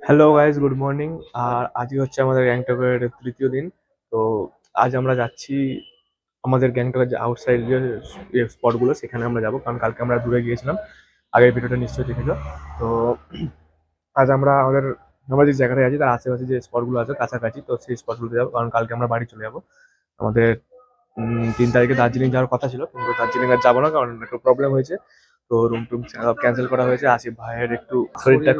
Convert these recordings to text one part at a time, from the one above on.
Hello guys, good morning. আর আজকে হচ্ছে আমাদের গ্যাংটকের তৃতীয় দিন। তো আজ আমরা যাচ্ছি আমাদের গ্যাংটকের যে আউটসাইড যে স্পটগুলো সেখানে আমরা যাব, কারণ কালকে আমরা দূরে গিয়েছিলাম। আগের ভিডিওটা নিশ্চয়ই দেখেছো। তো আজ আমরা যে জায়গাটায় আছি তার আশেপাশে যে স্পটগুলো আছে কাছাকাছি, তো সেই স্পটগুলোতে যাবো, কারণ কালকে আমরা বাড়ি চলে যাবো। আমাদের 3 তারিখে দার্জিলিং যাওয়ার কথা ছিল, কিন্তু দার্জিলিং আর যাবো না, কারণ একটু প্রবলেম হয়েছে। তো রুম টুম ক্যান্সেল করা হয়েছে। আসিফ ভাইয়ের একটু শরীরটা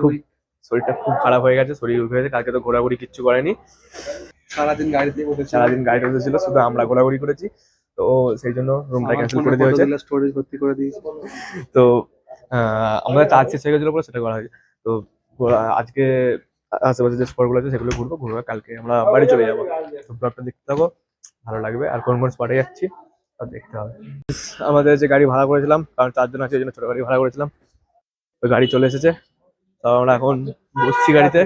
খুব খারাপ হয়ে গেছে, শরীর উঠে গেছে। কালকে তো ঘোরাঘুরি কিচ্ছু করেনি, সারাদিন গাড়িতে বসেছিল, শুধু আমরা ঘোরাঘুরি করেছি। তো সেই জন্য রুমটা ক্যান্সেল করে দেওয়া হয়েছে। স্টোরেজ ভর্তি করে দিয়েছি। তো আমাদের চার্জ শেষ হয়ে গেছিল বলে সেটা করা হয়েছে। তো আজকে আশেপাশে যে স্পট গুলো আছে সেগুলো ঘুরবো, কালকে আমরা বাড়ি চলে যাবো। তো ব্লগটা দেখতে থাকো, ভালো লাগবে। আর কোন কোন স্পটে যাচ্ছি তা দেখতে হবে। আমাদের যে গাড়ি ভাড়া করেছিলাম, কারণ 4 জন আছে, এই জন্য ছোট গাড়ি ভাড়া করেছিলাম। ওই গাড়ি চলে এসেছে। তো আমরা এখন বসছি গাড়িতে,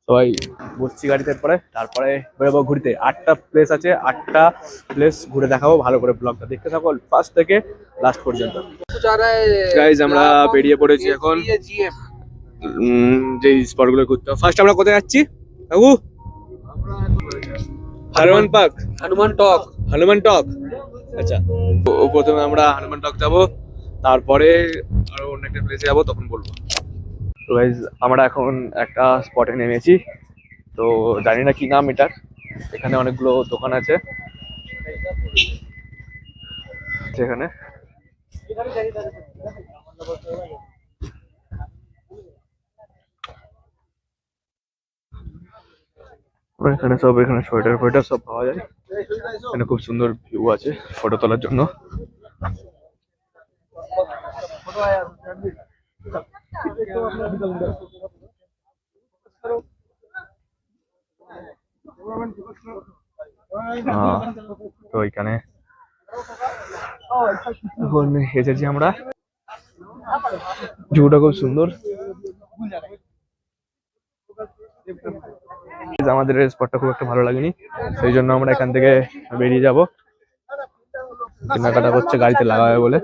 সবাই বসছি গাড়িতে। তারপরে বেরোবো ঘুরতে। 8টা প্লেস আছে, 8টা প্লেস ঘুরে দেখাবো। ভালো করে ব্লগটা দেখতে থাকো ফার্স্ট থেকে লাস্ট পর্যন্ত। গাইজ, আমরা বেরিয়ে পড়েছি এখন যে স্পট গুলো ঘুরতে। ফার্স্ট আমরা কোথায় যাচ্ছি বাবু? হনুমান টক। আচ্ছা, তো প্রথমে আমরা হনুমান টক যাবো, তারপরে আরো অন্য একটা প্লেসে যাবো, তখন বলবো। তো গাইজ, আমরা এখন একটা স্পটে নেমেছি। তো জানি না কি নাম এটার। এখানে অনেকগুলো দোকান আছে সেখানে। এখানে সোয়েটার ফোয়েটার সব পাওয়া যায়। এখানে খুব সুন্দর ভিউ আছে ফটো তোলার জন্য। তো এখানে এখন এসেছি আমরা। ভিউটা খুব সুন্দর। আমাদের স্পটটা খুব একটা ভালো লাগেনি, সেই জন্য আমরা এখান থেকে বেরিয়ে যাব। কেনাকাটা করছে গাড়িতে লাগাবে বলে।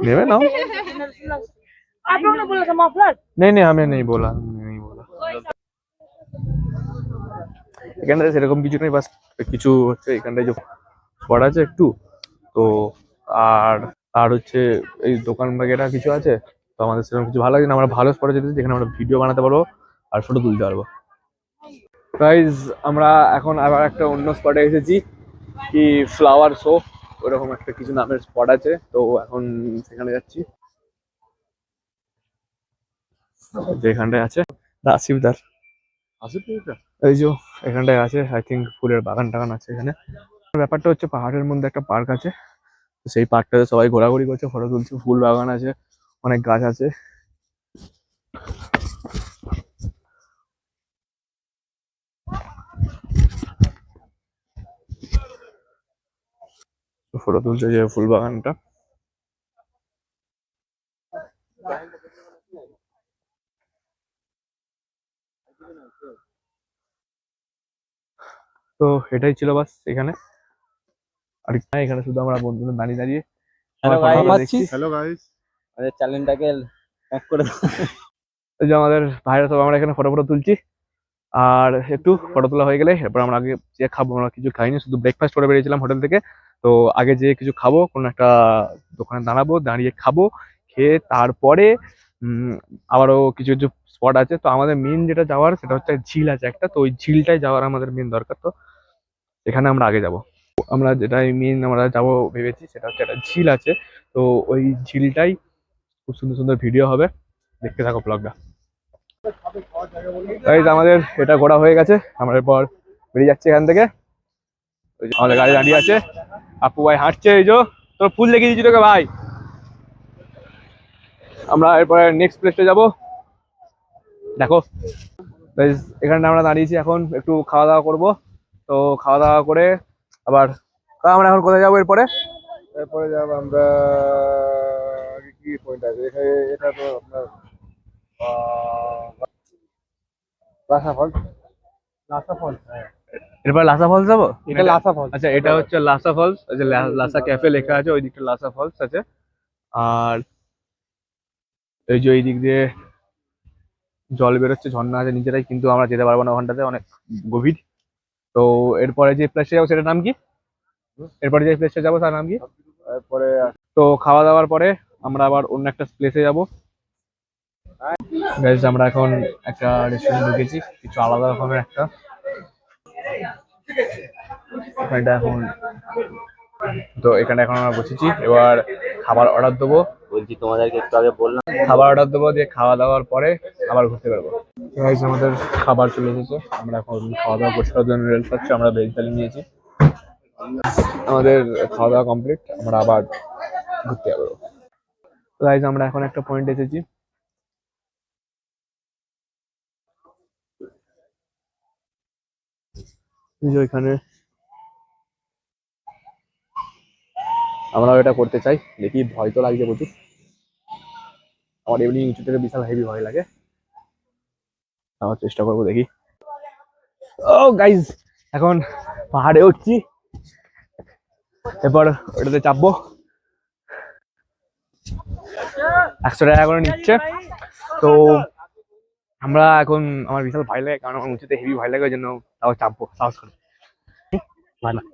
নেবে নাও। নেই নেই, আমি নেই বলা। এখানটায় সেরকম কিছু নেই, বাস কিছু হচ্ছে এখানটায় যে স্পট আছে একটু। তো আর আর হচ্ছে এই দোকান বাগেরা কিছু আছে। তো আমাদের সেরকম কিছু ভালো লাগে না। আমরা ভালো স্পটে যেতে, যেখানে আমরা ভিডিও বানাতে পারবো আর ফটো তুলতে পারবো। গাইজ, আমরা এখন আবার একটা অন্য স্পটে এসেছি, কি ফ্লাওয়ার শো ওরকম একটা কিছু নামের স্পট আছে। তো এখন সেখানে যাচ্ছি, যেখানটায় আছে আসিফদার। এই যে এখানটায় আছে, আই থিঙ্ক ফুলের বাগান টাগান আছে এখানে। ব্যাপারটা হচ্ছে পাহাড়ের মধ্যে একটা পার্ক আছে, তো সেই পার্কটাতে সবাই ঘোরাঘুরি করছে, ফটো তুলছে। ফুল বাগান আছে, অনেক গাছ আছে। ফটো তুলছে যে ফুল বাগানটা। তো এটাই ছিল বাস এখানে। আর এখানে শুধু আমরা বন্ধুরা দাঁড়িয়ে দাঁড়িয়ে দেখছি। হ্যালো গাইস, আমাদের চ্যানেলটাকে হ্যাক করে দাও। এই যে আমাদের ভাইরা সব আমরা এখানে ফটো ফটো তুলছি। আর একটু ফটো তোলা হয়ে গেলে এরপর আমরা আগে যে খাবো, আমরা কিছু খাইনি, শুধু ব্রেকফাস্ট করে বেরিয়েছিলাম হোটেল থেকে। তো আগে যে কিছু খাবো, কোনো একটা দোকানে দাঁড়াবো, দাঁড়িয়ে খাবো। খেয়ে তারপরে আবারও কিছু কিছু স্পট আছে। তো আমাদের মেন যেটা যাওয়ার সেটা হচ্ছে ঝিল আছে একটা, তো ওই ঝিলটাই যাওয়ার আমাদের মেন দরকার। তো এখানে আমরা আগে যাব। আমরা যেটাই মেন আমরা যাবো ভেবেছি সেটা হচ্ছে একটা ঝিল আছে। তো ওই ঝিলটাই খুব সুন্দর সুন্দর ভিডিও হবে, দেখতে থাকো ব্লগটা। আমাদের এটা ঘোরা হয়ে গেছে, আমরা এরপর বেরিয়ে যাচ্ছি এখান থেকে। ওই যে আমাদের গাড়ি দাঁড়িয়ে আছে, আপু ভাই হাঁটছে। এই যে তোর ফুল দেখিয়ে দিচ্ছি তোকে ভাই। আমরা এরপরে নেক্সট প্লেসে যাবো, দেখো। এখানে আমরা দাঁড়িয়েছি, এখন একটু খাওয়া দাওয়া করবো। তো খাওয়া দাওয়া করে আবার আমরা এখন কোথায় যাবো এরপরে? এরপরে যাব আমরা। কি পয়েন্ট আছে এখানে? এটা তো আপনার লাসা ফল। লাসা ফল, হ্যাঁ। এরপর লাসা ফলস যাবো। এটা লাসা ফল। আচ্ছা, এটা হচ্ছে লাসা ফলস। লাসা ক্যাফে লেখা আছে ওই দিকটা, লাসা ফলস আছে। আর এই যে এই দিক দিয়ে জল বেরোচ্ছে, ঝর্ণা আছে নিজেরাই, কিন্তু আমরা যেতে পারবো না ওখানটাতে, অনেক গভীর। তো এরপরে যে প্লেসে যাবো সেটার নাম কি? এরপরে যে প্লেসে যাবো তার নাম কি? তারপরে তো খাওয়া দাওয়ার পরে আমরা আবার অন্য একটা প্লেসে যাবো। গাইস আমরা এখন একটা রেস্টুরেন্ট ঢুকেছি, কিছু আলাদা রকমের একটা। এখানটা এখন, তো এখানে এখন আমরা বসেছি, এবার খাবার অর্ডার দেবো। বলছি তোমাদেরকে একটু আগে বললাম খাবার অর্ডার দেবো, দিয়ে খাওয়া দাওয়ার পরে আবার ঘুরতে পারবো। গাইস আমাদের খাবার চলে এসেছে, আমরা এখন খাওয়া দাওয়া করছি, জন্য রেল খাচ্ছি, আমরা ভেজ থালি নিয়েছি। আমাদের খাওয়া দাওয়া কমপ্লিট, আমরা আবার ঘুরতে যাবো। গাইস আমরা এখন একটা পয়েন্ট এসেছি, যে ওইখানে আমরা এটা করতে চাই, দেখি ভয় তো লাগছে প্রচুর, আমার এমনি উঁচু থেকে বিশাল হেভি ভয় লাগে, আমার চেষ্টা করবো দেখি। ও গাইজ এখন পাহাড়ে উঠছি, এরপর ওটাতে চাপবো। 100 টাকা করে নিচ্ছে। তো আমরা এখন, আমার বিশাল ভয় লাগে, কারণ আমার উঁচুতে হেভি ভয় লাগে, ওই জন্য তাও চাপবো সাহস করে। ভয় না।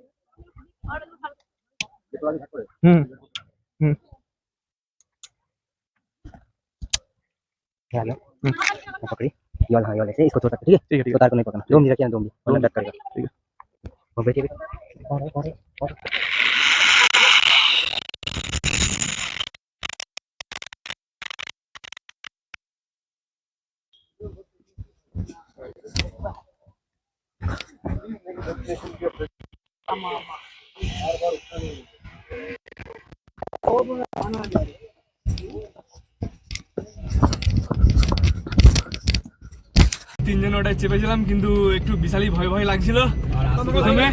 হুম হুম हेलो पकड़ी ये वाला हाँ, ये वाला ऐसे इसको छोड़ सकते ठीक है ठीक है ठीक तो तार को नहीं पकड़ना दो मिनट रखिए ना 2 मिनट वरना है दर्द करेगा ठीक है। वो बैठिए और তিনজন ওটাই চেপেছিলাম, কিন্তু একটু বিশালই ভয় ভয় লাগছিল প্রথমে।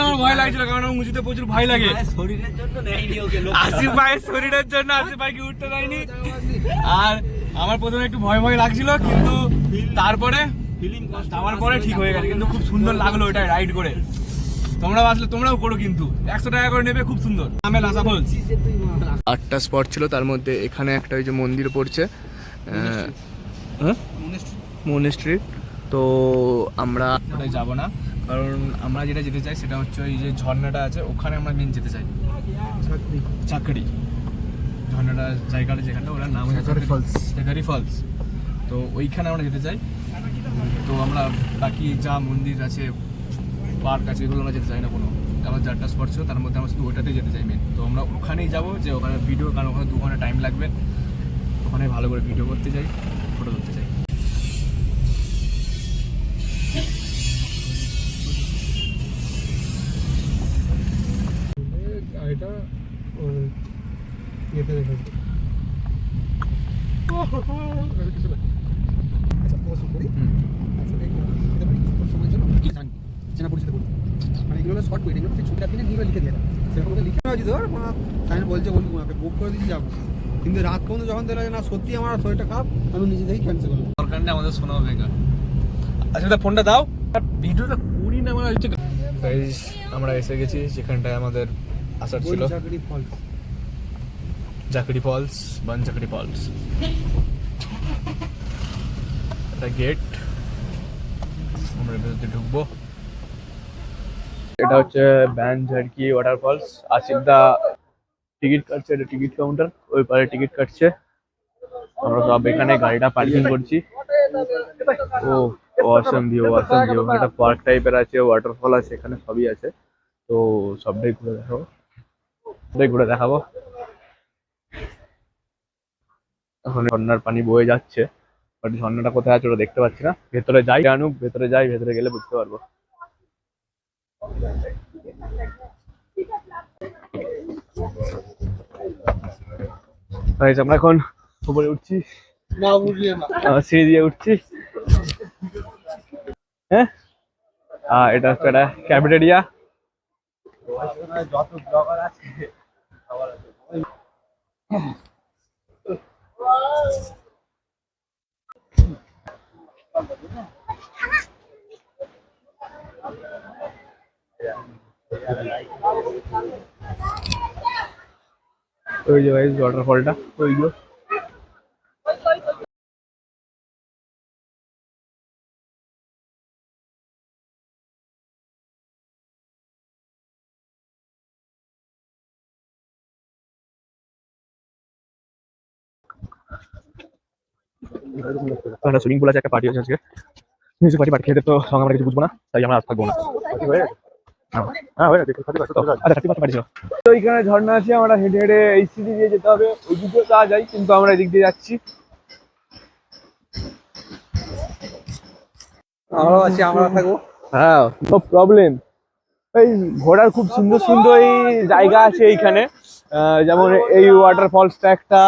আমার ভয় লাগছিল, কারণ আমার উঁচুতে প্রচুর ভয় লাগে। শরীরের জন্য নেয়নি ওকে লোক আসিফ ভাইয়ের শরীরের জন্য আসিফ ভাইকে উঠতে দেয়নি। আর আমার প্রথমে একটু ভয় ভয় লাগছিল, কিন্তু তারপরে যাওয়ার পরে ঠিক হয়ে গেছে, কিন্তু খুব সুন্দর লাগলো ওটা রাইড করে। তোমরাও আসলে তোমরাও করো, কিন্তু 100 টাকা করে নেবে, খুব সুন্দর। আমি লাসা বলছি 8টা স্পট ছিল, তার মধ্যে এখানে একটা ওই যে মন্দির পড়ছে, মনেস্ট্রি। তো আমরা ওটাই যাবো না, কারণ আমরা যেটা যেতে চাই সেটা হচ্ছে ওই যে ঝর্ণাটা আছে, ওখানে আমরা মেন যেতে চাই। চাকরি ঝর্ণাটা জায়গাটা, যেখানটা ওটার নাম হচ্ছে চাকারি ফলস। তো ওইখানে আমরা যেতে চাই। তো আমরা বাকি যা মন্দির আছে, পার্ক আছে, এগুলো আমরা যেতে চাই না কোনো। আমার 4টা স্পট ছিল, তার মধ্যে আমরা শুধু ওইটাতেই যেতে চাই মেন। তো আমরা ওখানেই যাবো, যে ওখানে ভিডিও, কারণ ওখানে 2 ঘন্টা টাইম লাগবে, ওখানে ভালো করে ভিডিও করতে চাই, ফটো তুলতে চাই। এটা ইয়েতে রেখেছি। চেনা পরিচিত করি মানে এগুলো শর্ট করে এগুলো ছুটির দিনে নিয়ে লিখে দিয়ে সেরকম লিখে দেওয়া যদি ধর আমি বলছে বন্ধু আমাকে বুক করে দিচ্ছি যাবো, কিন্তু রাত পর্যন্ত যখন দেখলাম যে না সত্যি আমার শরীরটা খারাপ, আমি নিজে থেকেই ক্যান্সেল করলাম। দরকার নেই আমাদের শোনাও বেকার। আচ্ছা ফোনটা দাও, ভিডিওটা করি না আমার হচ্ছে। গাইস আমরা এসে গেছি যেখানটায় আমাদের আসার ছিল, চাকরি ফলস জাকড়ি ফলস, জাকড়ি ফলস। এটা গেট, আমরা ভেতরে ঢুকবো। এটা হচ্ছে ঝাড়কি ওয়াটারফলস। আসিফ দা টিকিট কাটছে, এটা টিকিট কাউন্টার, ওই পারে টিকিট কাটছে। আমরা সব এখানে গাড়িটা পার্কিং করছি। ও অসম ভিউ, অসম ভিউ। একটা পার্ক টাইপের আছে, ওয়াটারফল আছে, এখানে সবই আছে। তো সবটাই ঘুরে দেখাবো, এখন ঝর্ণার পানি বয়ে যাচ্ছে, বাট ঝর্ণাটা কোথায় আছে ওটা দেখতে পাচ্ছি না। ভেতরে যাই আনুক, ভেতরে যাই, ভেতরে গেলে বুঝতে পারবো। আমরা এখন উপরে উঠছি, সিঁড়ি দিয়ে উঠছি। হ্যাঁ, এটা হচ্ছে একটা ক্যাফেটেরিয়া। যত ব্লগার আছে ওই যে গাইস ওয়াটারফলটা ওই যে। একটা সুইমিং পুল আছে, একটা পার্টি আছে আজকে। মিউজিক পার্টি খেতে তো সঙ্গে আমরা কিছু বুঝবো না, তাই আমরা আর থাকবো না। হ্যাঁ হয়ে গেছে, আচ্ছা 30 পার্টি ছিল। তো এইখানে ঝর্ণা আছে, আমরা হেঁটে হেঁটে এই সিঁড়ি দিয়ে যেতে হবে, ওই দিকেও যাওয়া যায় কিন্তু আমরা এদিক দিয়ে যাচ্ছি। আমরাও আছি, আমরা থাকবো। হ্যাঁ নো প্রবলেম। এই ঘোরার খুব সুন্দর সুন্দর এই জায়গা আছে এইখানে, যেমন এই ওয়াটার ফলসটা একটা।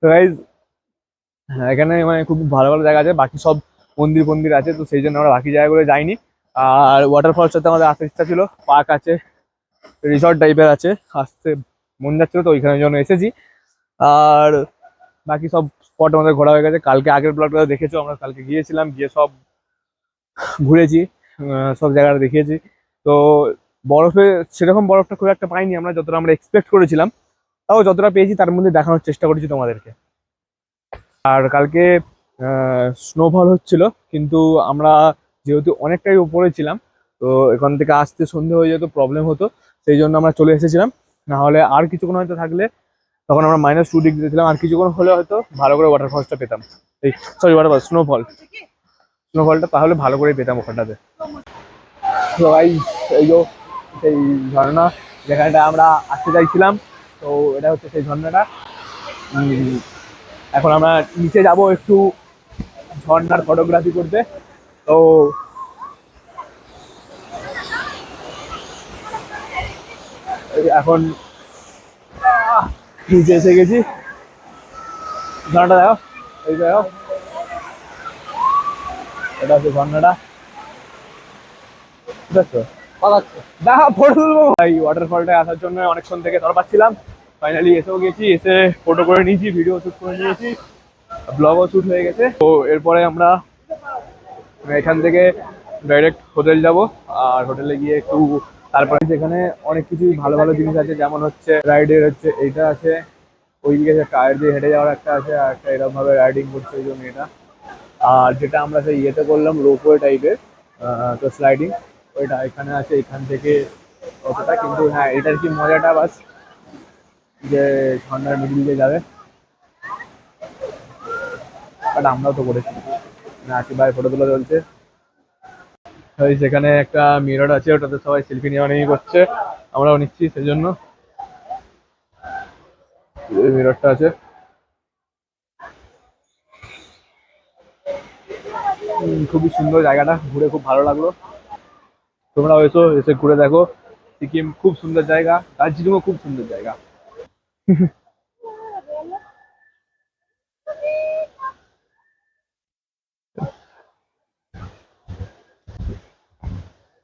তো গাইজ এখানে মানে খুব ভালো ভালো জায়গা আছে, বাকি সব মন্দির ফন্দির আছে, তো সেই জন্য আমরা বাকি জায়গাগুলো যাইনি। আর ওয়াটার ফলসটাতে আমাদের আসার ইচ্ছা ছিল, পার্ক আছে, রিসর্ট টাইপের আছে, আসতে মন যাচ্ছিল তো ওইখানের জন্য এসেছি। আর বাকি সব স্পট আমাদের ঘোরা হয়ে গেছে, কালকে আগের ব্লগটা দেখেছো, আমরা কালকে গিয়েছিলাম, গিয়ে সব ঘুরেছি, সব জায়গাটা দেখিয়েছি। তো বরফে সেরকম বরফটা খুব একটা পাইনি আমরা, যতটা আমরা এক্সপেক্ট করেছিলাম, তাও যতটা পেয়েছি তার মধ্যে দেখানোর চেষ্টা করেছি তোমাদেরকে। আর কালকে স্নোফল হচ্ছিল, কিন্তু আমরা যেহেতু অনেকটাই উপরে ছিলাম, তো এখান থেকে আসতে সন্ধে হয়ে যেত, প্রবলেম হতো, সেই জন্য আমরা চলে এসেছিলাম। না হলে আর কিছুক্ষণ হয়তো থাকলে, তখন আমরা -2 ডিগ্রিতে ছিলাম, আর কিছুক্ষণ হলে হয়তো ভালো করে ওয়াটারফলসটা পেতাম। এই সরি ওয়াটারফল, স্নোফলটা তাহলে ভালো করে পেতাম ওখানটাতে। তো এই যে সেই ঝর্ণা যেখানটা আমরা আসতে চাইছিলাম, তো এটা হচ্ছে সেই ঝর্ণাটা। এখন আমরা নিচে যাব একটু ঝর্ণার ফটোগ্রাফি করতে। তো এখন নিচে এসে গেছি, ঝর্ণাটা দেখো, এই দেখো, এটা হচ্ছে ঝর্ণাটা, ঠিক আছে? দেখা ফটো তুলবো ভাই, ওয়াটারফলটায় আসার জন্য অনেকক্ষণ থেকে ধর পাচ্ছিলাম, ফাইনালি এসেও গেছি, এসে ফটো করে নিয়েছি, ভিডিও শুট করে নিয়েছি, ব্লগও শুট হয়ে গেছে। তো এরপরে আমরা এখান থেকে ডাইরেক্ট হোটেল যাব, আর হোটেলে গিয়ে একটু তারপরে সেখানে অনেক কিছুই ভালো ভালো জিনিস আছে, যেমন হচ্ছে রাইডের হচ্ছে এইটা আছে, ওইদিকে টায়ার দিয়ে হেঁটে যাওয়ার একটা আছে, আর একটা এরকম ভাবে রাইডিং করছে ওই জন্য এটা। আর যেটা আমরা সেই ইয়েতে করলাম রোপওয়ে টাইপের, তো স্লাইডিং, ওইটা এখানে আছে, এখান থেকে অতটা, কিন্তু হ্যাঁ এটার কি মজাটা বাস যে ঝর্ণার মিডিল দিয়ে যাবে, বাট আমরাও তো করেছি না। আশিক ভাই ফটো তোলা চলছে, ওই সেখানে একটা মিরর আছে, ওটাতে সবাই সেলফি নেওয়া নেওয়া করছে, আমরাও নিচ্ছি সেই জন্য। মিররটা আছে, খুবই সুন্দর জায়গাটা, ঘুরে খুব ভালো লাগলো। তোমরাও এসো, এসে ঘুরে দেখো, সিকিম খুব সুন্দর জায়গা, দার্জিলিংও খুব সুন্দর জায়গা।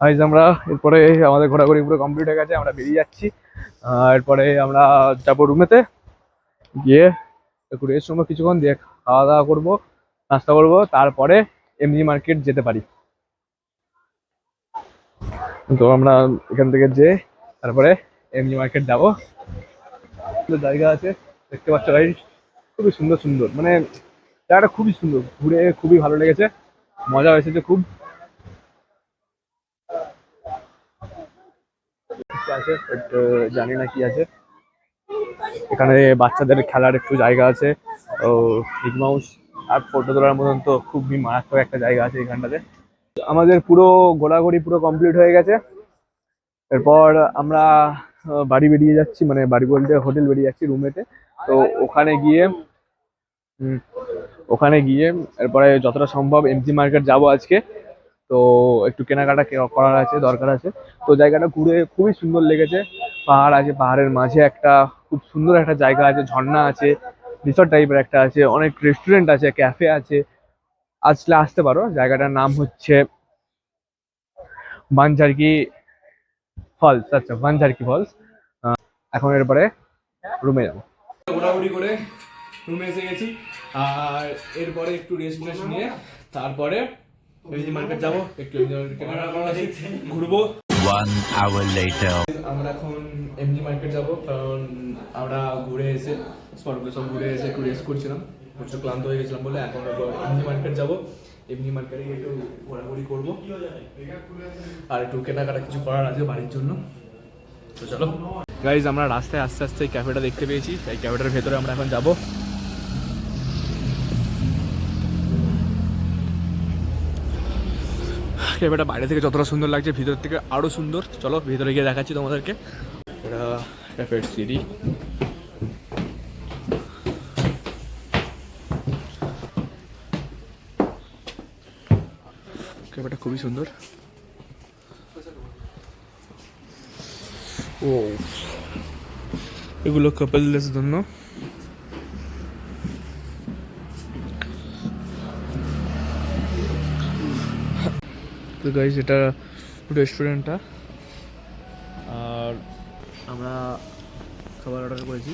আজ আমরা এরপরে আমাদের ঘোরাঘুরি পুরো কমপ্লিট হয়ে গেছে, আমরা বেরিয়ে যাচ্ছি। এরপরে আমরা যাবো রুমেতে, গিয়ে একটু রেস্ট নেবো কিছুক্ষণ, দিয়ে খাওয়া দাওয়া করবো, নাস্তা করবো, তারপরে এমজি মার্কেট যেতে পারি। তো আমরা এখান থেকে তারপরে এমজি মার্কেট যাবো। জায়গা আছে, দেখতে পাচ্ছ গাইস, খুবই সুন্দর সুন্দর, মানে জায়গাটা খুবই সুন্দর, ঘুরে খুবই ভালো লেগেছে, মজা হয়েছে খুব। কিছু আছে but, জানি না কি আছে। এখানে বাচ্চাদের খেলার একটু জায়গা আছে, ও মিকি মাউস, আর ফটো তোলার মতন তো খুবই মারাত্মক একটা জায়গা আছে এখানটাতে। আমাদের পুরো ঘোরাঘুরি পুরো কমপ্লিট হয়ে গেছে। এরপর আমরা বাড়ি বেরিয়ে যাচ্ছি, মানে বাড়ি বলতে হোটেল বেরিয়ে যাচ্ছি রুমেতে। তো ওখানে গিয়ে উম, ওখানে গিয়ে এরপরে যতটা সম্ভব এমজি মার্কেট যাব আজকে। তো একটু কেনাকাটা করার আছে, দরকার আছে। তো জায়গাটা ঘুরে খুবই সুন্দর লেগেছে, পাহাড় আছে, পাহাড়ের মাঝে একটা খুব সুন্দর একটা জায়গা আছে, ঝর্ণা আছে, রিসর্ট টাইপের একটা আছে, অনেক রেস্টুরেন্ট আছে, ক্যাফে আছে, আসলে আসতে পারো। জায়গাটার নাম হচ্ছে বানঝারকি ফলস, আচ্ছা বানঝারকি ফলস। এখন এরপরে রুমে যাবো, ঘোরাঘুরি করে রুমে এসে গেছি, আর এরপরে একটু রেস্ট নিয়ে তারপরে এমজি মার্কেট যাবো, একটু এমজি মার্কেট ঘুরবো। 1 hour later. আমরা এখন এমজি মার্কেট যাব, কারণ আমরা ঘুরে এসে স্পটগুলো সব ঘুরে এসে একটু রেস্ট করছিলাম, প্রচুর ক্লান্ত হয়ে গেছিলাম বলে। এখন এমজি মার্কেট যাব, এমজি মার্কেটে একটু ঘোরাঘুরি করবো আর একটু কেনাকাটা কিছু করার আছে বাড়ির জন্য। তো চলো গাইজ, আমরা রাস্তায় আস্তে আস্তে এই ক্যাফেটা দেখতে পেয়েছি, এই ক্যাফেটার ভেতরে আমরা এখন যাব। ক্যাফেটা বাইরে থেকে যতটা সুন্দর লাগছে ভিতর থেকে আরো সুন্দর। চলো ভিতরে গিয়ে দেখাচ্ছি তোমাদেরকে। এটা ক্যাফের সিঁড়ি, ক্যাফেটা খুবই সুন্দর। ও, এগুলো কাপলদের জন্য। তো গাইস, এটা রেস্টুরেন্টটা, আর আমরা খাবার অর্ডার করেছি।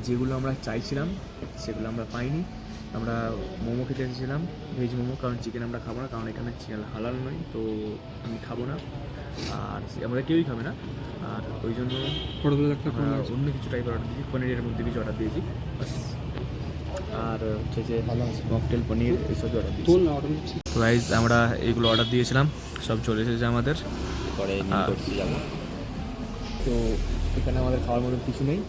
যেগুলো আমরা চাইছিলাম সেগুলো আমরা পাইনি। আমরা মোমো খেতে এসেছিলাম, ভেজ মোমো, কারণ চিকেন আমরা খাবো না, কারণ এখানে হালাল নয়, তো আমি খাবো না, আর আমরা কেউই খাবে না। আর ওই জন্য আমরা অন্য কিছু টাইপের অর্ডার দিয়েছি, পনিরের মধ্যে কিছু অর্ডার দিয়েছি বাস। আর হচ্ছে যে মকটেল পনির এসব অর্ডার দিয়েছি। গাইস, আমরা এইগুলো অর্ডার দিয়েছিলাম, সব চলে এসেছে আমাদের। পরে যাবো। তো এখানে আমাদের খাওয়ার মতো কিছু নেই,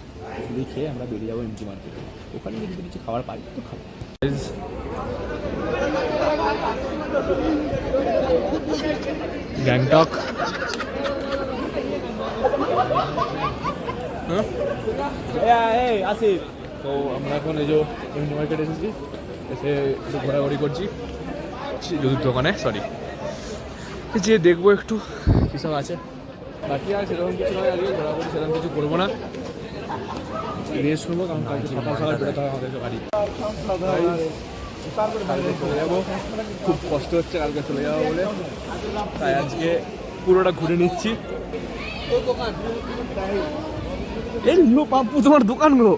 শুধুই খেয়ে আমরা বেরিয়ে যাবো এমজি মার্কেটে। ওখানে যদি কিছু খাবার পাই তো খাবো। গ্যাংটক, আসিফ। তো আমরা এখন এই যে এমজি মার্কেট এসেছি, এসে একটু ঘোরাঘুরি করছি যদুর দোকানে, সরি, যে দেখবো একটু কী সব আছে। বাকি আর সেরকম কিছু নয়, আজকে ঘোরাঘুরি সেরকম কিছু করবো না, রেস্ট করবো, কারণ কালকে সকাল সকাল বেরোতে হবে আমাদেরকে বাড়ি। কালকে চলে যাবো, খুব কষ্ট হচ্ছে কালকে চলে যাবো বলে, তাই আজকে পুরোটা ঘুরে নিচ্ছি। এই লো পাপ্পু, তোমার দোকান গো।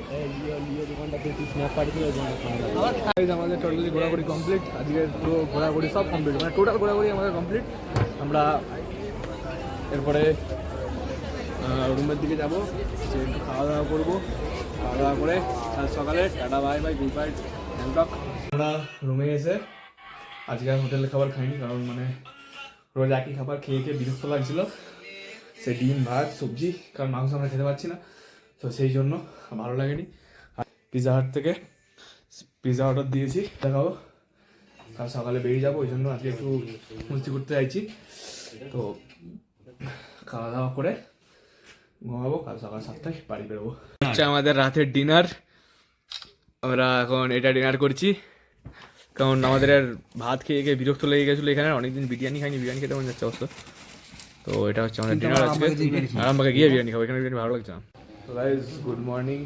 আমাদের টোটালি ঘোরাঘুরি কমপ্লিট, আজকে পুরো ঘোরাঘুরি সব কমপ্লিট, মানে টোটাল ঘোরাঘুরি আমাদের কমপ্লিট। আমরা এরপরে রুমের দিকে যাবো, একটু খাওয়া দাওয়া করবো, খাওয়া দাওয়া করে কাল সকালে tata bye bye, good bye Gangtok. আমরা রুমে এসে আজকে আর হোটেলে খাবার খাইনি, কারণ মানে রোজ একই খাবার খেয়ে খেয়ে বিরক্ত লাগছিল, সে ডিম ভাত সবজি, কারণ মাংস আমরা খেতে পারছি না, তো সেই জন্য ভালো লাগেনি। আর পিৎজা হাট থেকে পিৎজা অর্ডার দিয়েছি, দেখাবো কাল সকালে বেরিয়ে যাবো, ওই জন্য আজকে একটু মস্তি করতে চাইছি। তো খাওয়া দাওয়া করে ঘুমাবো, কাল সকাল 7টায় বাড়ি বেরোবো। হচ্ছে আমাদের রাতের ডিনার, আমরা এখন এটা ডিনার করছি, কারণ আমাদের আর ভাত খেয়ে খেয়ে বিরক্ত লেগে গেছিলো। এখানে অনেকদিন বিরিয়ানি খাইনি, বিরিয়ানি খেতে মনে যাচ্ছে অবশ্য। তো এটা হচ্ছে আমাদের ডিনার আজকে, আরামবাগে গিয়ে বিরিয়ানি খাবো, এখানে বিরিয়ানি ভালো লাগছে না। তো গাইস, গুড মর্নিং।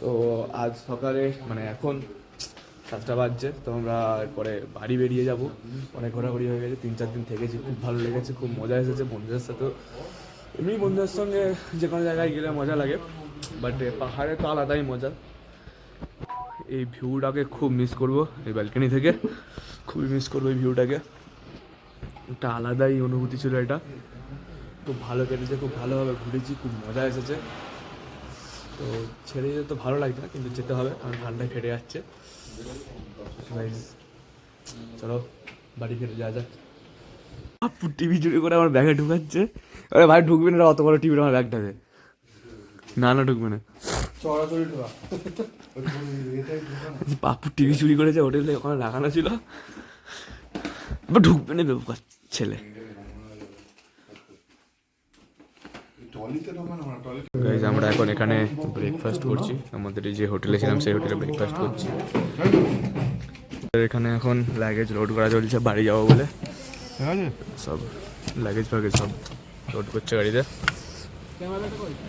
তো আজ সকালে মানে এখন 7টা বাজছে, তো আমরা এরপরে বাড়ি বেরিয়ে যাব। অনেক ঘোরাঘুরি হয়ে গেছে, 3-4 দিন থেকেছি, খুব ভালো লেগেছে, খুব মজা এসেছে বন্ধুদের সাথে। এমনি বন্ধুদের সঙ্গে যে কোনো জায়গায় গেলে মজা লাগে, বাট পাহাড়ে তো আলাদাই মজা। এই ভিউটাকে খুব মিস করব, এই ব্যালকনি থেকে খুবই মিস করবো এই ভিউটাকে, একটা আলাদাই অনুভূতি ছিল এটা। খুব ভালো কেটেছে, খুব ভালোভাবে ঘুরেছি, খুব মজা এসেছে। তো ছেড়ে যেতে তো ভালো লাগছে না, কিন্তু যেতে হবে, কারণ ঠান্ডায় ফেটে যাচ্ছে। চলো বাড়ি ফিরে যাওয়া যাক। পাপ্পু টিভি চুরি করে আমার ব্যাগে ঢুকাচ্ছে। আরে ভাই, ঢুকবে না, অত বড় টিভিটা আমার ব্যাগটাতে। না না, ঢুকবে না। পাপ্পু টিভি চুরি করেছে, হোটেলে ওখানে রাখানো ছিল, ঢুকবে না বেবুকার ছেলে। গাইস, আমরা এখন এখানে ব্রেকফাস্ট করছি, আমাদের এই যে হোটেলে ছিলাম সেই হোটেলে ব্রেকফাস্ট করছি। এখানে এখন লাগেজ লোড করা চলছে বাড়ি যাবো বলে, সব লাগেজ ফ্যাগেজ সব লোড করছে গাড়িতে,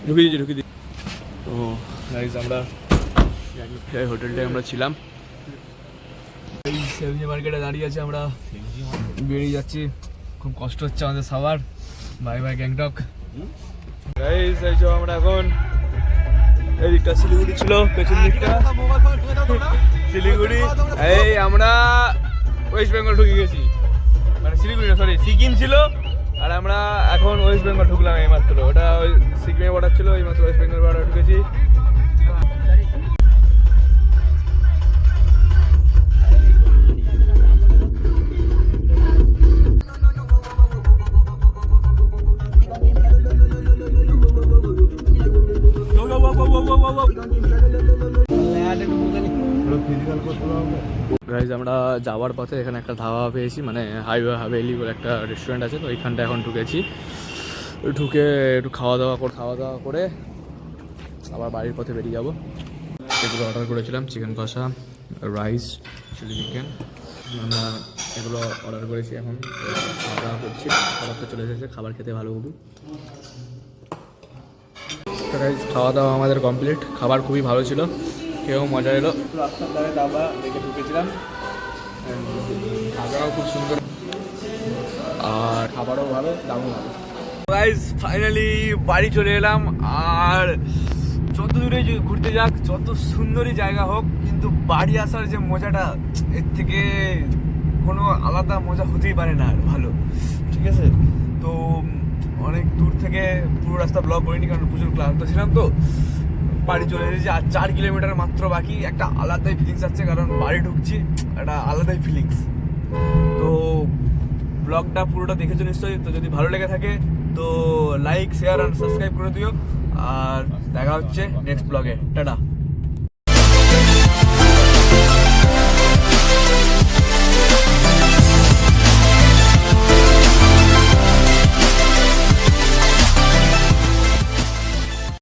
ঢুকিয়ে দিচ্ছি। তো গাইস, আমরা হোটেলটায় আমরা ছিলাম, এই এমজি মার্কেটে দাঁড়িয়ে আছে, আমরা বেরিয়ে যাচ্ছি, খুব কষ্ট হচ্ছে আমাদের সবার। Bye bye Gangtok. গাইস, এই যে আমরা এখন এই দিকটা শিলিগুড়ি ছিল, পেছন দিকটা শিলিগুড়ি। এই আমরা ওই ওয়েস্ট বেঙ্গল ঢুকে গেছি, মানে শিলিগুড়ি না, সরি সিকিম ছিল, আর আমরা এখন ওয়েস্ট বেঙ্গল ঢুকলাম এইমাত্র। ওটা ওই সিকিমের বর্ডার ছিল, এইমাত্র ওয়েস্ট বেঙ্গল বর্ডার ঢুকেছি। গাইজ আমরা যাওয়ার পথে এখানে একটা ধাবা পেয়েছি, মানে হাইওয়ে হাভেলি বলে একটা রেস্টুরেন্ট আছে, তো এইখানটা এখন ঢুকেছি। ঢুকে একটু খাওয়া দাওয়া করে আবার বাড়ির পথে বেরিয়ে যাবো। এগুলো অর্ডার করেছিলাম, চিকেন কষা, রাইস, চিলি চিকেন, আমরা এগুলো অর্ডার করেছি। এখন খাওয়া দাওয়া করছি, খাবার তো চলে এসেছে, খাবার খেতে ভালো হবে। তো গাইজ খাওয়া দাওয়া আমাদের কমপ্লিট, খাবার খুবই ভালো ছিল, খেয়েও মজা এলো। রাস্তার ধারে ধাবা দেখে ঢুকেছিলাম, খাবারও খুব সুন্দর আর খাবারও ভালো, দামও ভালো। গাইজ ফাইনালি বাড়ি চলে এলাম। আর যত দূরে ঘুরতে যাক, যত সুন্দরই জায়গা হোক, কিন্তু বাড়ি আসার যে মজাটা, এর থেকে কোনো আলাদা মজা হতেই পারে না। আর ভালো, ঠিক আছে। তো অনেক দূর থেকে পুরো রাস্তা ব্লগ করিনি, কারণ প্রচুর ক্লান্ত ছিলাম। তো বাড়ি চলে এসেছি, আর 4 কিলোমিটার মাত্র বাকি। একটা আলাদাই ফিলিংস আসছে, কারণ বাড়ি ঢুকছি, একটা আলাদাই ফিলিংস। তো ব্লগটা পুরোটা দেখেছো নিশ্চয়ই। তো যদি ভালো লেগে থাকে তো লাইক, শেয়ার আর সাবস্ক্রাইব করে দিও। আর দেখা হচ্ছে নেক্সট ব্লগে। টাটা।